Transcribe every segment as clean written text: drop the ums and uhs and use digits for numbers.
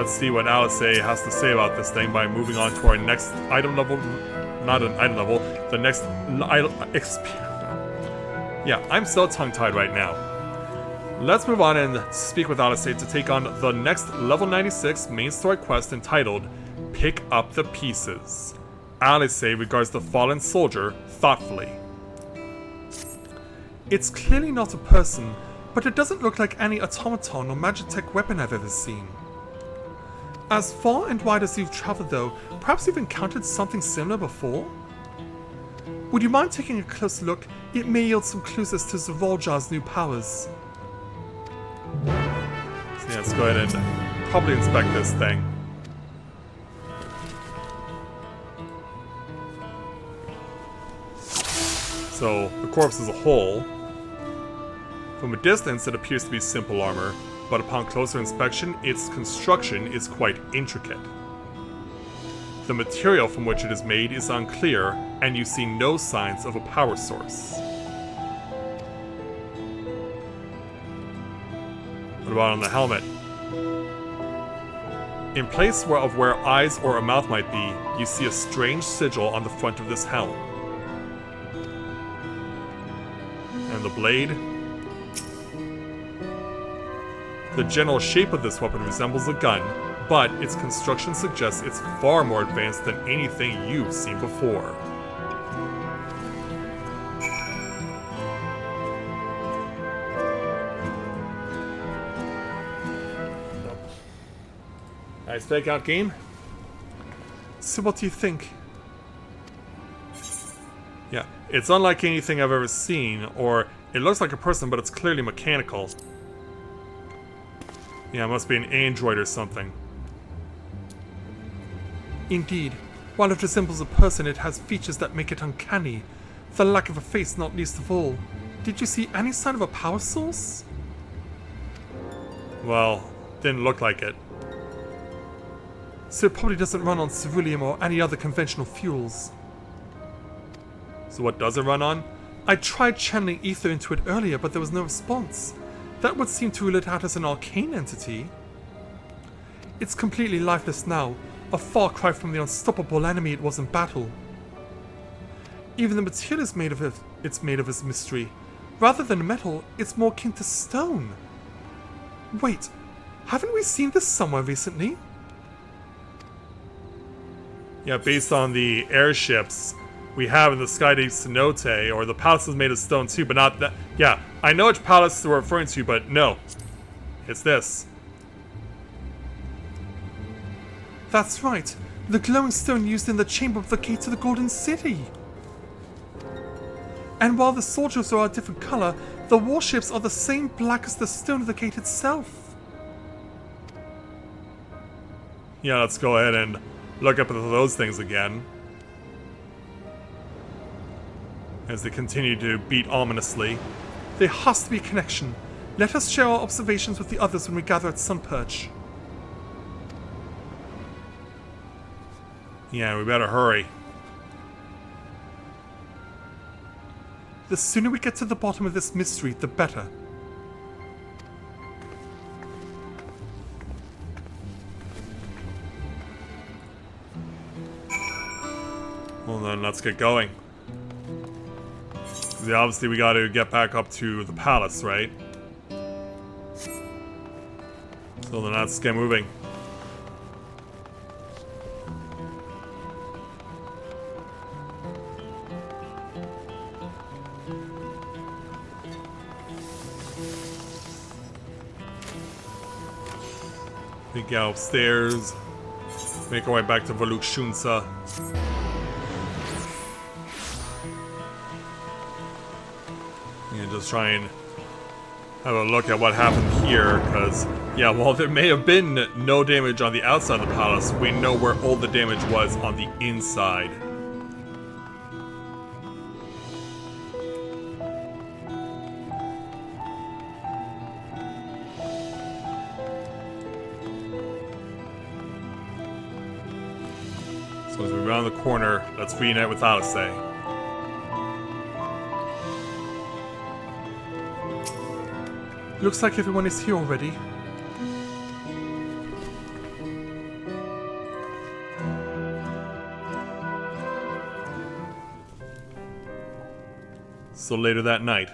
let's see what Alice has to say about this thing by moving on to our next item level. Not an item level, the next yeah, I'm so tongue-tied right now. Let's move on and speak with Alice to take on the next level 96 main story quest entitled Pick Up the Pieces. Alice regards the fallen soldier thoughtfully. It's clearly not a person, but it doesn't look like any automaton or magitech weapon I've ever seen. As far and wide as you've traveled though, perhaps you've encountered something similar before? Would you mind taking a close look? It may yield some clues as to Zvoljar's new powers. So yeah, let's go ahead and probably inspect this thing. So, the corpse is a whole. From a distance, it appears to be simple armor, but upon closer inspection, its construction is quite intricate. The material from which it is made is unclear, and you see no signs of a power source. What about on the helmet? In place of where eyes or a mouth might be, you see a strange sigil on the front of this helm. And the blade? The general shape of this weapon resembles a gun, but its construction suggests it's far more advanced than anything you've seen before. Nice fake out game. So what do you think? Yeah, it's unlike anything I've ever seen, or it looks like a person, but it's clearly mechanical. Yeah, it must be an android or something. Indeed. While it resembles a person, it has features that make it uncanny. The lack of a face not least of all. Did you see any sign of a power source? Well, didn't look like it. So it probably doesn't run on ceruleum or any other conventional fuels. So what does it run on? I tried channeling ether into it earlier, but there was no response. That would seem to rule it out as an arcane entity. It's completely lifeless now, a far cry from the unstoppable enemy it was in battle. Even the material is made of is mystery. Rather than metal, it's more akin to stone. Wait, haven't we seen this somewhere recently? Yeah, based on the airships we have in the Sky de Cenote, or the palace is made of stone too, but not that. Yeah, I know which palace we're referring to, but no. It's this. That's right. The glowing stone used in the chamber of the gate to the Golden City. And while the soldiers are a different color, the warships are the same black as the stone of the gate itself. Yeah, let's go ahead and look up at those things again. As they continue to beat ominously. There has to be a connection. Let us share our observations with the others when we gather at Sunperch. Yeah, we better hurry. The sooner we get to the bottom of this mystery, the better. Well then, let's get going. See, obviously we gotta get back up to the palace, right? So then let's get moving. We go upstairs, make our way back to Volukshunsa. And just try and have a look at what happened here, because, yeah, while there may have been no damage on the outside of the palace, we know where all the damage was on the inside. So as we round the corner, let's reunite with Alice. Looks like everyone is here already. So later that night.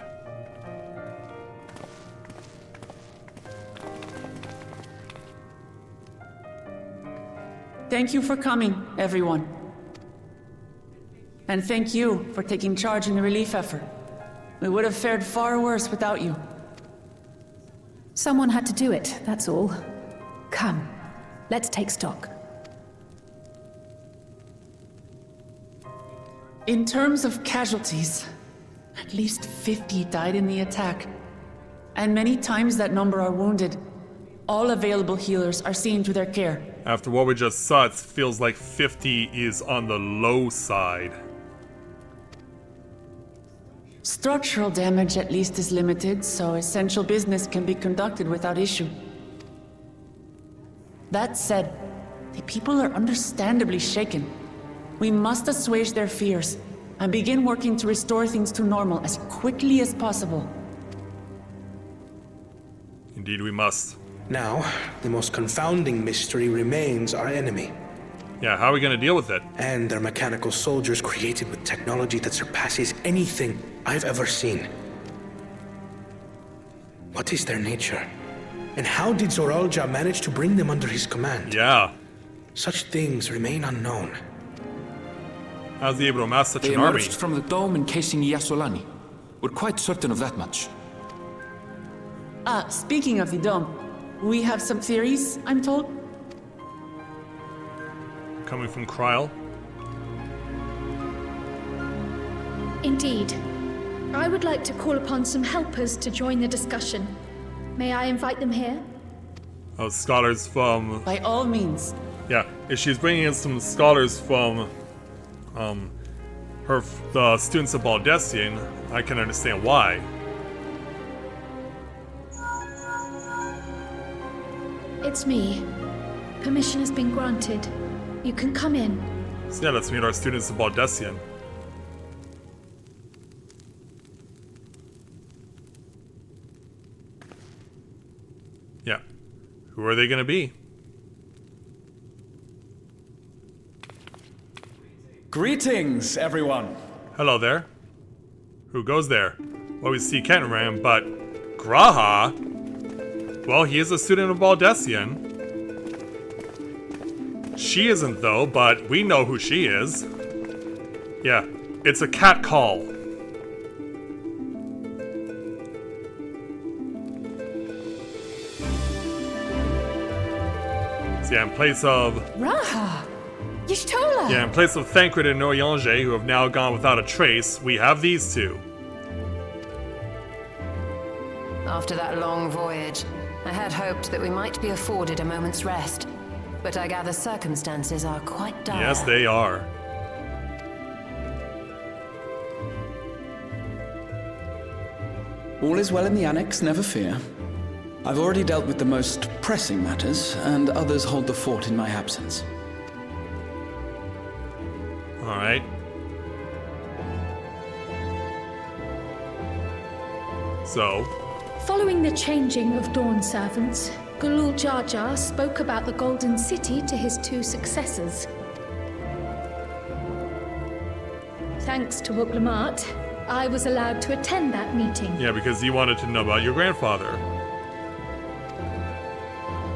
Thank you for coming, everyone. And thank you for taking charge in the relief effort. We would have fared far worse without you. Someone had to do it, that's all. Come, let's take stock. In terms of casualties, at least 50 died in the attack. And many times that number are wounded. All available healers are seen to their care. After what we just saw, it feels like 50 is on the low side. Structural damage at least is limited, so essential business can be conducted without issue. That said, the people are understandably shaken. We must assuage their fears and begin working to restore things to normal as quickly as possible. Indeed we must. Now, the most confounding mystery remains our enemy. Yeah, how are we gonna deal with it? And their mechanical soldiers created with technology that surpasses anything I've ever seen. What is their nature? And how did Zoralja manage to bring them under his command? Yeah. Such things remain unknown. How's he able to amass such They an army? emerged from the dome encasing Yasolani. We're quite certain of that much. Speaking of the dome, we have some theories, I'm told. Coming from Kryl? Indeed. I would like to call upon some helpers to join the discussion. May I invite them here? Oh, scholars from... By all means. Yeah, if she's bringing in some scholars from... the students of Baldessian, I can understand why. It's me. Permission has been granted. You can come in. So yeah, let's meet our students of Baldessian. Yeah. Who are they gonna be? Greetings, everyone. Hello there. Who goes there? Well, we see Kenram, but Graha? Well, he is a student of Baldessian. She isn't, though, but we know who she is. Yeah, it's a cat call. So yeah, in place of... Raha! Y'shtola! Yeah, in place of Thancred and Noyange, who have now gone without a trace, we have these two. After that long voyage, I had hoped that we might be afforded a moment's rest. But I gather circumstances are quite dire. Yes, they are. All is well in the Annex, never fear. I've already dealt with the most pressing matters, and others hold the fort in my absence. Alright. So... Following the changing of Dawn servants, Gulul Jar Jar spoke about the Golden City to his two successors. Thanks to Wuklamart, I was allowed to attend that meeting. Yeah, because you wanted to know about your grandfather.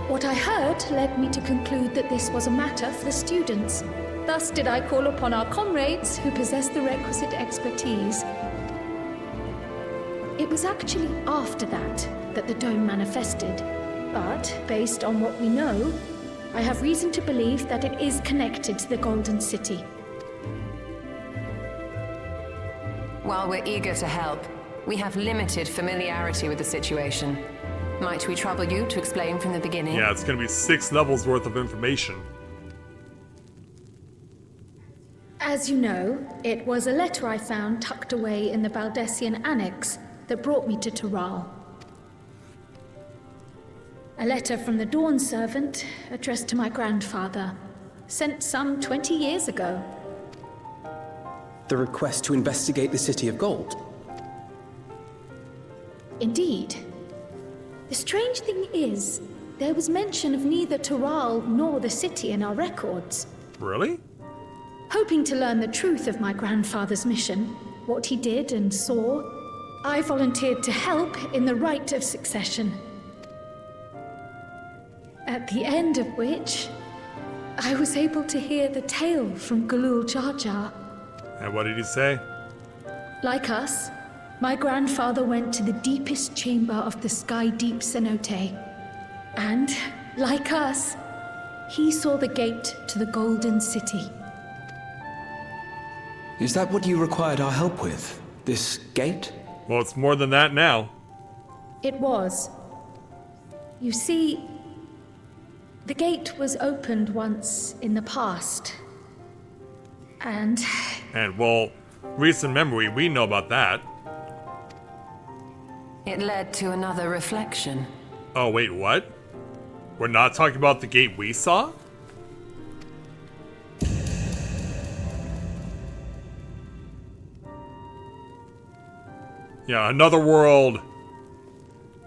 What I heard led me to conclude that this was a matter for the students. Thus did I call upon our comrades who possess the requisite expertise. It was actually after that the dome manifested. But, based on what we know, I have reason to believe that it is connected to the Golden City. While we're eager to help, we have limited familiarity with the situation. Might we trouble you to explain from the beginning? Yeah, it's gonna be 6 levels worth of information. As you know, it was a letter I found tucked away in the Baldessian Annex that brought me to Tural. A letter from the Dawn servant, addressed to my grandfather, sent some 20 years ago. The request to investigate the City of Gold? Indeed. The strange thing is, there was mention of neither Tural nor the city in our records. Really? Hoping to learn the truth of my grandfather's mission, what he did and saw, I volunteered to help in the rite of succession. At the end of which, I was able to hear the tale from Galul Jar Jar. And what did he say? Like us, my grandfather went to the deepest chamber of the Sky Deep Cenote. And, like us, he saw the gate to the Golden City. Is that what you required our help with? This gate? Well, it's more than that now. It was. You see, the gate was opened once in the past. And, well, recent memory, we know about that. It led to another reflection. Oh, wait, what? We're not talking about the gate we saw? Yeah, another world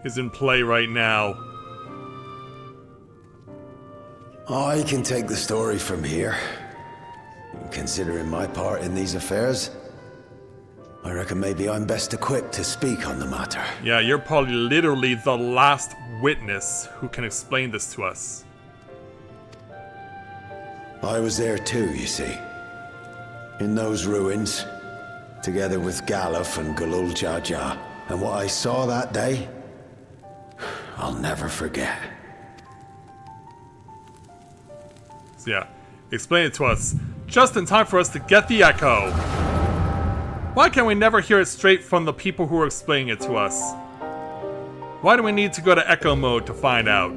is in play right now. I can take the story from here. Considering my part in these affairs, I reckon maybe I'm best equipped to speak on the matter. Yeah, you're probably literally the last witness who can explain this to us. I was there too, you see. In those ruins, together with Galuf and Galul Jar Jar. And what I saw that day, I'll never forget. So yeah, explain it to us, just in time for us to get the echo. Why can we never hear it straight from the people who are explaining it to us? Why do we need to go to echo mode to find out?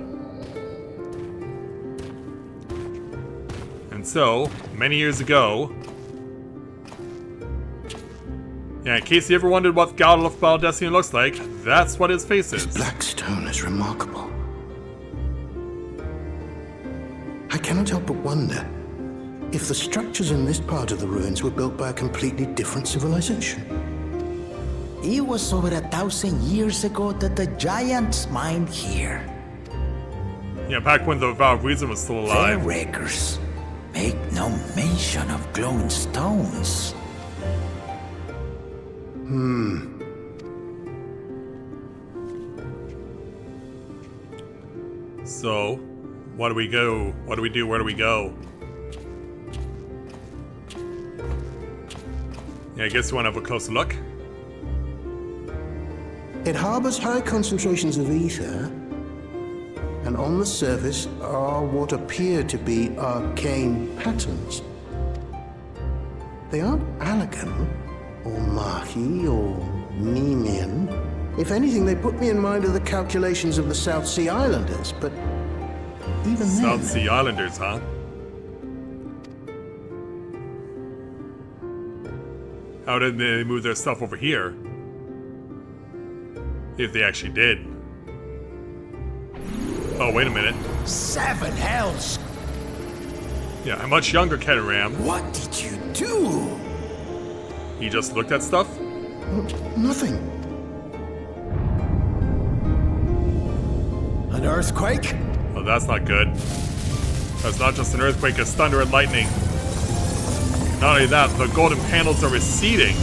And so, many years ago... Yeah, in case you ever wondered what Lalafell Destiny looks like, that's what his face is. This black stone is remarkable. I cannot help but wonder if the structures in this part of the ruins were built by a completely different civilization. It was over 1,000 years ago that the giants mined here. Yeah, back when the Vow of Reason was still alive. Their records make no mention of glowing stones. So, what do we go? What do we do? Where do we go? Yeah, I guess you want to have a closer look. It harbors high concentrations of ether, and on the surface are what appear to be arcane patterns. They aren't Allagan, or Mahi, or Nemean. If anything, they put me in mind of the calculations of the South Sea Islanders, but even South then... Sea Islanders, huh? How did they move their stuff over here? If they actually did. Oh, wait a minute. 7 hells! Yeah, a much younger Keteram. What did you do? He just looked at stuff? Nothing. An earthquake? Oh, that's not good. That's not just an earthquake, it's thunder and lightning. Not only that, the golden panels are receding.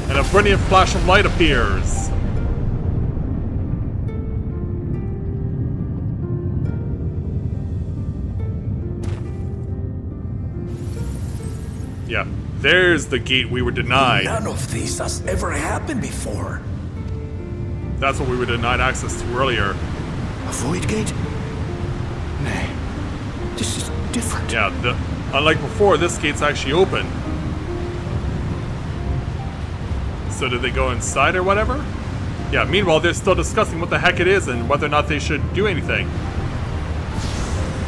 And a brilliant flash of light appears. Yeah, there's the gate we were denied. None of this has ever happened before. That's what we were denied access to earlier. A void gate? Nay, this is different. Yeah, unlike before, this gate's actually open. So did they go inside or whatever? Yeah, meanwhile, they're still discussing what the heck it is and whether or not they should do anything.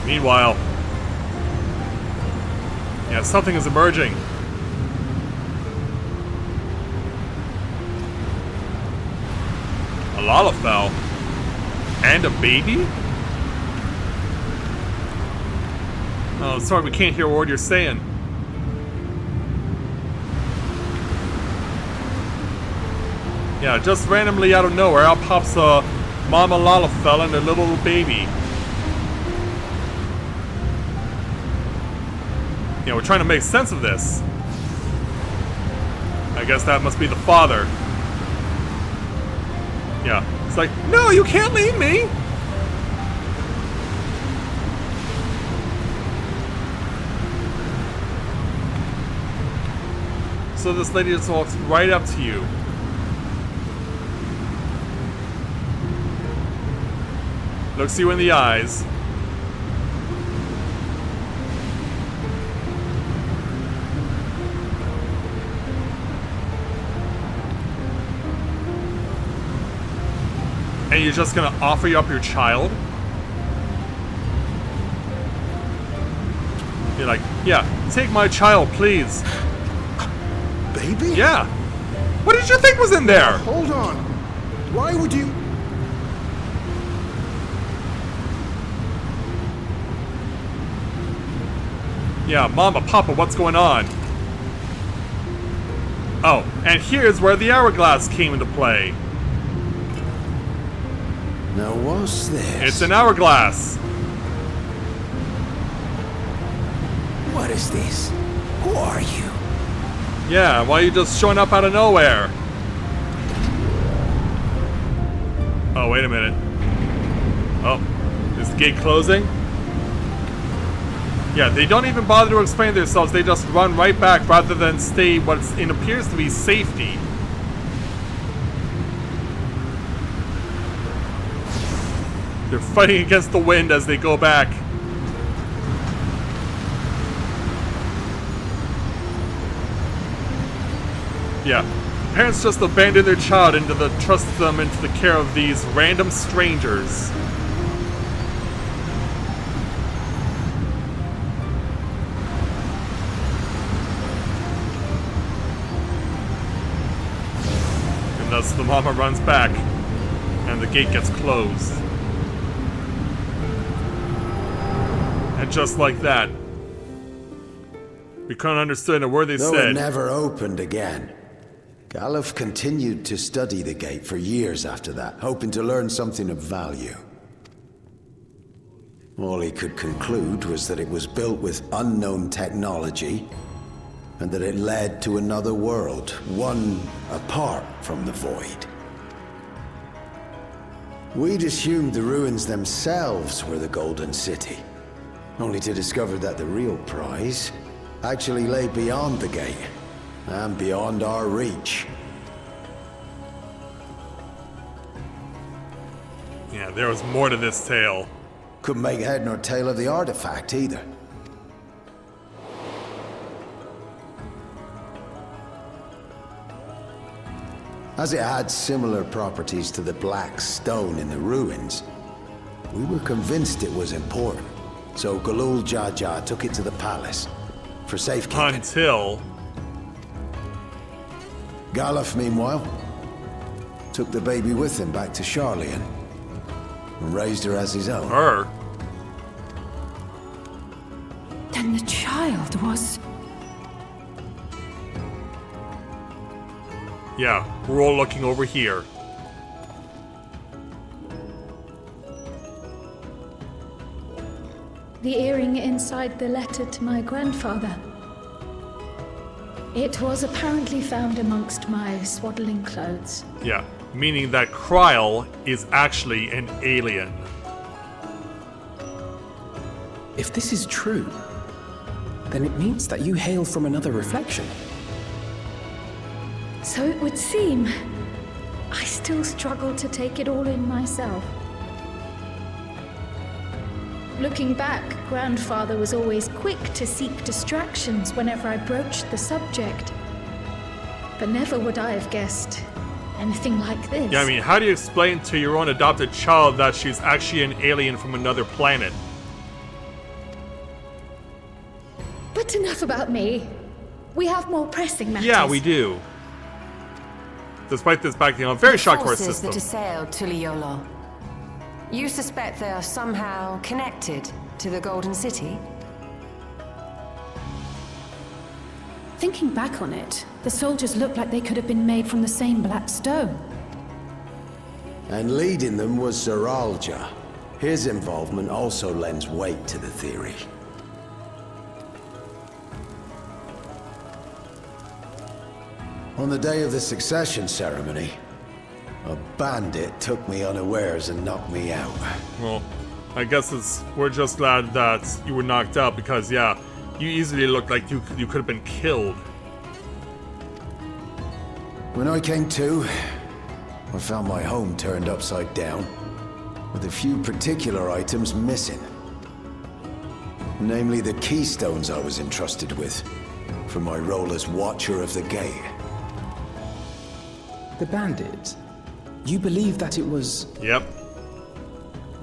Meanwhile... yeah, something is emerging. A Lalafell. And a baby? Oh, sorry, we can't hear what you're saying. Yeah, just randomly out of nowhere, out pops a Mama Lalafell and a little baby. Yeah, we're trying to make sense of this. I guess that must be the father. Yeah. It's like, no, you can't leave me! So this lady just walks right up to you. Looks you in the eyes. And you're just gonna offer up your child? You're like, yeah, take my child, please. Baby? Yeah. What did you think was in there? Hold on. Why would you... Yeah, Mama, Papa, what's going on? Oh, and here's where the hourglass came into play. Now what's this? It's an hourglass. What is this? Who are you? Yeah, why are you just showing up out of nowhere? Oh, wait a minute. Oh, is the gate closing? Yeah, they don't even bother to explain themselves. They just run right back rather than stay what appears to be safety. They're fighting against the wind as they go back. Yeah, parents just abandon their child trust them into the care of these random strangers. And thus the mama runs back, and the gate gets closed. And just like that, we couldn't understand a word they Though said. it never opened again. Galuf continued to study the gate for years after that, hoping to learn something of value. All he could conclude was that it was built with unknown technology, and that it led to another world, one apart from the Void. We'd assumed the ruins themselves were the Golden City, only to discover that the real prize actually lay beyond the gate, and beyond our reach. Yeah, there was more to this tale. Couldn't make head nor tail of the artifact either. As it had similar properties to the black stone in the ruins, we were convinced it was important. So Galul Jaja took it to the palace for safekeeping. Until Galuf, meanwhile, took the baby with him back to Charlian and raised her as his own. her. Then the child was... Yeah, we're all looking over here. The earring inside the letter to my grandfather. It was apparently found amongst my swaddling clothes. Yeah, meaning that Kryl is actually an alien. If this is true, then it means that you hail from another reflection. So it would seem. I still struggle to take it all in myself. Looking back, Grandfather was always quick to seek distractions whenever I broached the subject. But never would I have guessed anything like this. Yeah, I mean, how do you explain to your own adopted child that she's actually an alien from another planet? But enough about me. We have more pressing matters. Yeah, we do. Despite this backing, I'm very shocked to our Forces system. that assailed Tuliyola. You suspect they are somehow connected to the Golden City? Thinking back on it, the soldiers looked like they could have been made from the same black stone. And leading them was Zeralja. His involvement also lends weight to the theory. On the day of the succession ceremony, a bandit took me unawares and knocked me out. Well, I guess we're just glad that you were knocked out because, yeah, you easily looked like you could have been killed. When I came to, I found my home turned upside down, with a few particular items missing. Namely the keystones I was entrusted with, for my role as Watcher of the Gate. The bandit? You believe that it was... Yep.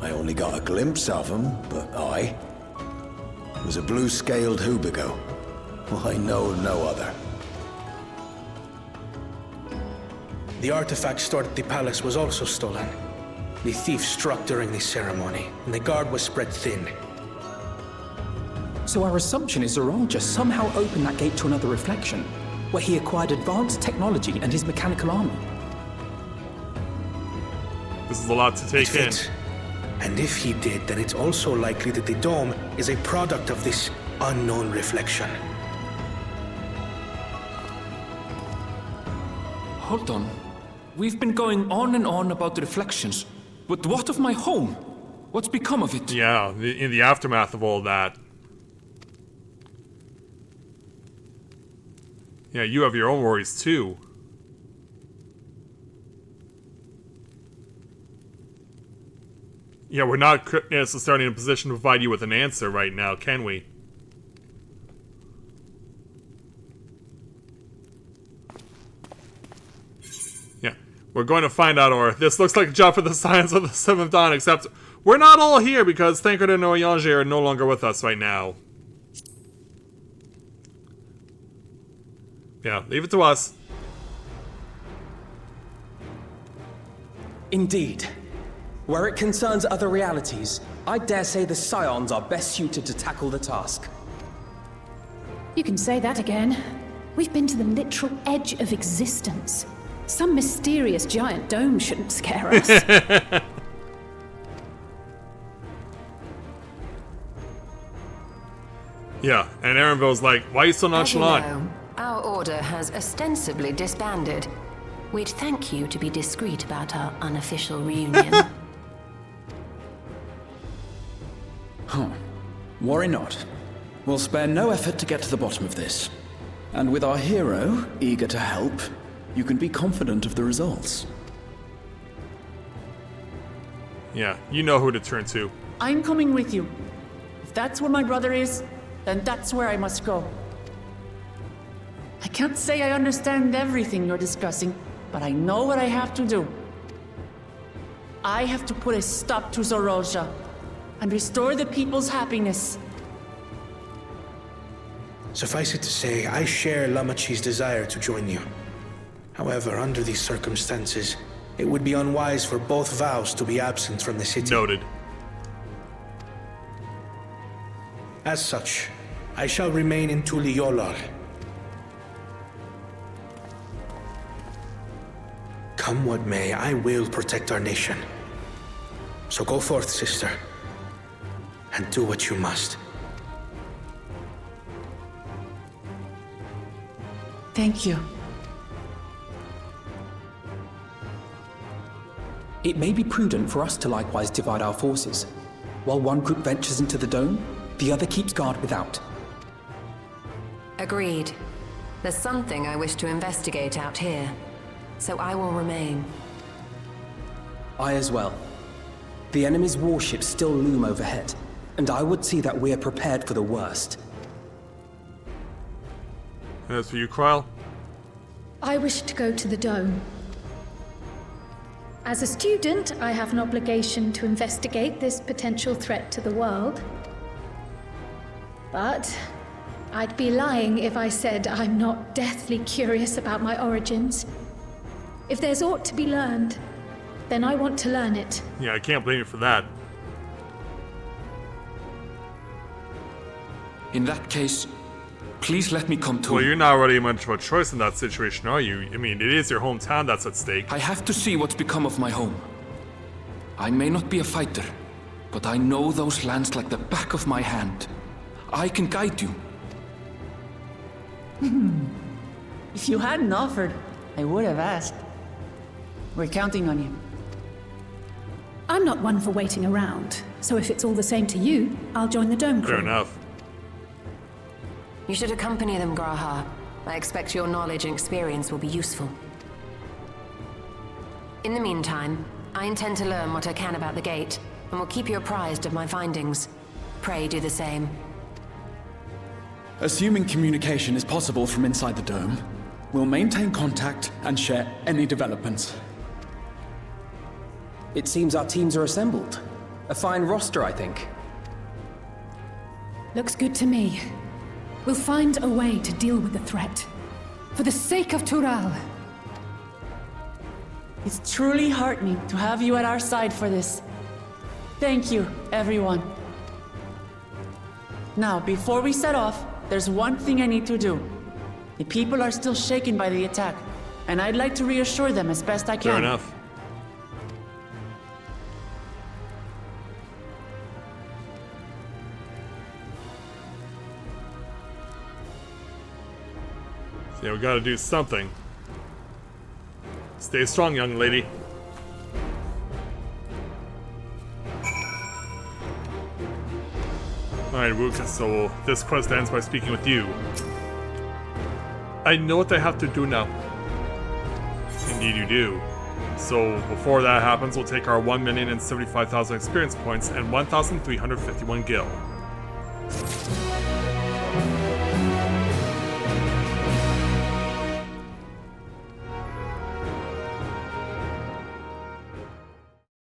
I only got a glimpse of him, but it was a blue-scaled Hubigo. I know no other. The artifact stored at the palace was also stolen. The thief struck during the ceremony, and the guard was spread thin. So our assumption is Zoralja somehow opened that gate to another reflection, where he acquired advanced technology and his mechanical army. This is a lot to take in. And if he did, then it's also likely that the dome is a product of this unknown reflection. Hold on. We've been going on and on about the reflections, but what of my home? What's become of it? Yeah, in the aftermath of all that. Yeah, you have your own worries too. Yeah, we're not necessarily in a position to provide you with an answer right now, can we? Yeah, we're going to find out, or this looks like a job for the Science of the Seventh Dawn, except we're not all here because Thancred and Oyange are no longer with us right now. Yeah, leave it to us. Indeed. Where it concerns other realities, I dare say the Scions are best suited to tackle the task. You can say that again. We've been to the literal edge of existence. Some mysterious giant dome shouldn't scare us. Yeah, and Erenville's like, why are you so nonchalant? As you know, our order has ostensibly disbanded. We'd thank you to be discreet about our unofficial reunion. Huh. Worry not. We'll spare no effort to get to the bottom of this. And with our hero eager to help, you can be confident of the results. Yeah, you know who to turn to. I'm coming with you. If that's where my brother is, then that's where I must go. I can't say I understand everything you're discussing, but I know what I have to do. I have to put a stop to Zoralja and restore the people's happiness. Suffice it to say, I share Lamachi's desire to join you. However, under these circumstances, it would be unwise for both vows to be absent from the city. Noted. As such, I shall remain in Tuliyolar. Come what may, I will protect our nation. So go forth, sister, and do what you must. Thank you. It may be prudent for us to likewise divide our forces. While one group ventures into the dome, the other keeps guard without. Agreed. There's something I wish to investigate out here, so I will remain. I as well. The enemy's warships still loom overhead, and I would see that we're prepared for the worst. And as for you, Kryl? I wish to go to the dome. As a student, I have an obligation to investigate this potential threat to the world. But I'd be lying if I said I'm not deathly curious about my origins. If there's aught to be learned, then I want to learn it. Yeah, I can't blame you for that. In that case, please let me come too. Well, you're not really much of a choice in that situation, are you? I mean, it is your hometown that's at stake. I have to see what's become of my home. I may not be a fighter, but I know those lands like the back of my hand. I can guide you. If you hadn't offered, I would have asked. We're counting on you. I'm not one for waiting around, so if it's all the same to you, I'll join the Dome crew. Fair enough. You should accompany them, Graha. I expect your knowledge and experience will be useful. In the meantime, I intend to learn what I can about the gate, and will keep you apprised of my findings. Pray do the same. Assuming communication is possible from inside the dome, we'll maintain contact and share any developments. It seems our teams are assembled. A fine roster, I think. Looks good to me. We'll find a way to deal with the threat. For the sake of Tural. It's truly heartening to have you at our side for this. Thank you, everyone. Now, before we set off, there's one thing I need to do. The people are still shaken by the attack, and I'd like to reassure them as best I can. Fair enough. So yeah, we gotta do something. Stay strong, young lady. Alright, Rook, so this quest ends by speaking with you. I know what they have to do now. Indeed you do. So before that happens, we'll take our 1,075,000 experience points and 1,351 gil.